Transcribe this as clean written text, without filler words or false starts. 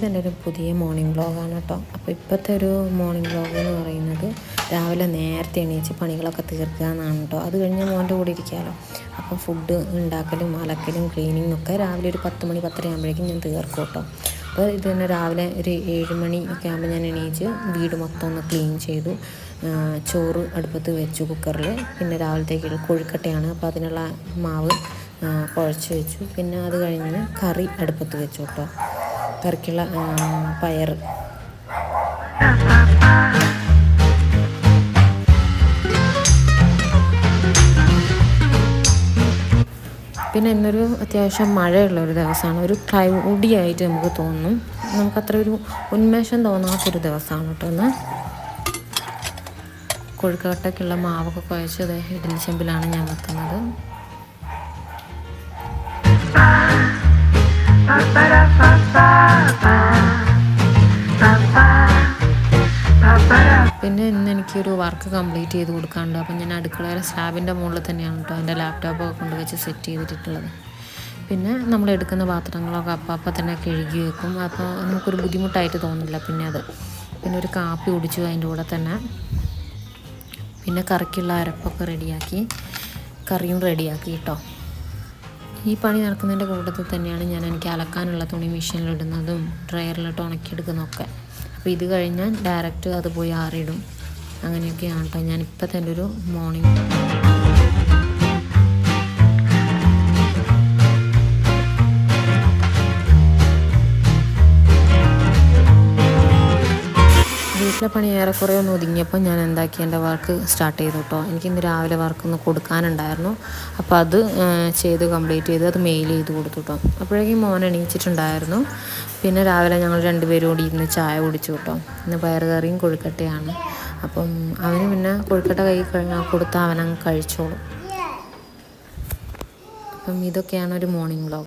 ഇതെൻ്റെ ഒരു പുതിയ മോർണിംഗ് വ്ളോഗാണ് കേട്ടോ. അപ്പോൾ ഇപ്പോഴത്തെ ഒരു മോർണിംഗ് വ്ളോഗ് എന്ന് പറയുന്നത് രാവിലെ നേരത്തെ എണീച്ച് പണികളൊക്കെ തീർക്കുക എന്നാണ് കേട്ടോ. അത് കഴിഞ്ഞ് മോൻ്റെ കൂടെ ഇരിക്കാമല്ലോ. അപ്പോൾ ഫുഡ് ഉണ്ടാക്കലും അലക്കലും ക്ലീനിങ്ങും ഒക്കെ രാവിലെ ഒരു 10 മണി 10:30 ആകുമ്പോഴേക്കും ഞാൻ തീർക്കും കേട്ടോ. അപ്പോൾ ഇത് തന്നെ രാവിലെ ഒരു 7 മണി ഒക്കെ ആകുമ്പോൾ ഞാൻ എണീച്ച് വീട് മൊത്തം ഒന്ന് ക്ലീൻ ചെയ്തു. ചോറ് അടുപ്പത്ത് വെച്ചു കുക്കറിൽ. പിന്നെ രാവിലത്തേക്കുള്ള കൊഴുക്കട്ടയാണ്, അപ്പോൾ അതിനുള്ള മാവ് കുഴച്ച് വെച്ചു. പിന്നെ അത് കഴിഞ്ഞ് കറി അടുപ്പത്ത് വെച്ചു കേട്ടോ. കറിക്കുള്ള പയർ. പിന്നെ ഇന്നൊരു അത്യാവശ്യം മഴയുള്ളൊരു ദിവസമാണ്. ഒരു ക്ലൗഡി ആയിട്ട് നമുക്ക് തോന്നും. നമുക്കത്ര ഒരു ഉന്മേഷം തോന്നാത്തൊരു ദിവസമാണ് കേട്ടോ. ഒന്ന് കൊഴുക്കട്ടയ്ക്കുള്ള മാവൊക്കെ കുഴച്ച് ഇഡ്ഡലി ചെമ്പിലാണ് ഞാൻ വെക്കുന്നത്. പിന്നെ ഇന്ന് എനിക്കൊരു വർക്ക് കംപ്ലീറ്റ് ചെയ്ത് കൊടുക്കാനുണ്ട്. അപ്പം ഞാൻ അടുക്കളയിലെ സ്ലാബിൻ്റെ മുകളിൽ തന്നെയാണ് കേട്ടോ എൻ്റെ ലാപ്ടോപ്പൊക്കെ കൊണ്ടുവച്ച് സെറ്റ് ചെയ്തിട്ടുള്ളത്. പിന്നെ നമ്മൾ എടുക്കുന്ന പാത്രങ്ങളൊക്കെ അപ്പം തന്നെ കഴുകി വെക്കും. അപ്പോൾ നമുക്കൊരു ബുദ്ധിമുട്ടായിട്ട് തോന്നില്ല. പിന്നെ ഒരു കാപ്പി കുടിച്ചു അതിൻ്റെ കൂടെ തന്നെ. പിന്നെ കറിക്കുള്ള അരപ്പൊക്കെ റെഡിയാക്കി, കറിയും റെഡിയാക്കി കേട്ടോ. ഈ പണി നടക്കുന്നതിൻ്റെ കൂട്ടത്തിൽ തന്നെയാണ് എനിക്ക് അലക്കാനുള്ള തുണി മെഷീനിലിടുന്നതും ഡ്രയറിലിട്ട് ഉണക്കിയെടുക്കുന്നതൊക്കെ. അപ്പോൾ ഇത് കഴിഞ്ഞാൽ ഡയറക്റ്റ് അത് പോയി ആറിയിടും. അങ്ങനെയൊക്കെയാണ് കേട്ടോ ഞാനിപ്പോൾ തന്നെ ഒരു മോർണിംഗ്. വീട്ടിലെ പണി ഏറെക്കുറെ ഒന്ന് ഒതുങ്ങിയപ്പോൾ ഞാൻ എന്താക്കി എൻ്റെ വർക്ക് സ്റ്റാർട്ട് ചെയ്തു കേട്ടോ. എനിക്കിന്ന് രാവിലെ വർക്കൊന്ന് കൊടുക്കാനുണ്ടായിരുന്നു. അപ്പോൾ അത് ചെയ്ത് കംപ്ലീറ്റ് ചെയ്ത് അത് മെയിൽ ചെയ്ത് കൊടുത്തു കേട്ടോ. അപ്പോഴേക്കും മോൻ എണീച്ചിട്ടുണ്ടായിരുന്നു. പിന്നെ രാവിലെ ഞങ്ങൾ രണ്ടുപേരും കൂടി ഇരുന്ന് ചായ കുടിച്ചു കേട്ടോ. ഇന്ന് പയറുകറിയും കൊഴുക്കട്ടയാണ്. അപ്പം അവന് പിന്നെ കൊഴുക്കട്ട കൈ കൊടുത്താൽ അവനങ്ങ് കഴിച്ചോളും. അപ്പം ഇതൊക്കെയാണ് ഒരു മോർണിംഗ് വ്ളോഗ്.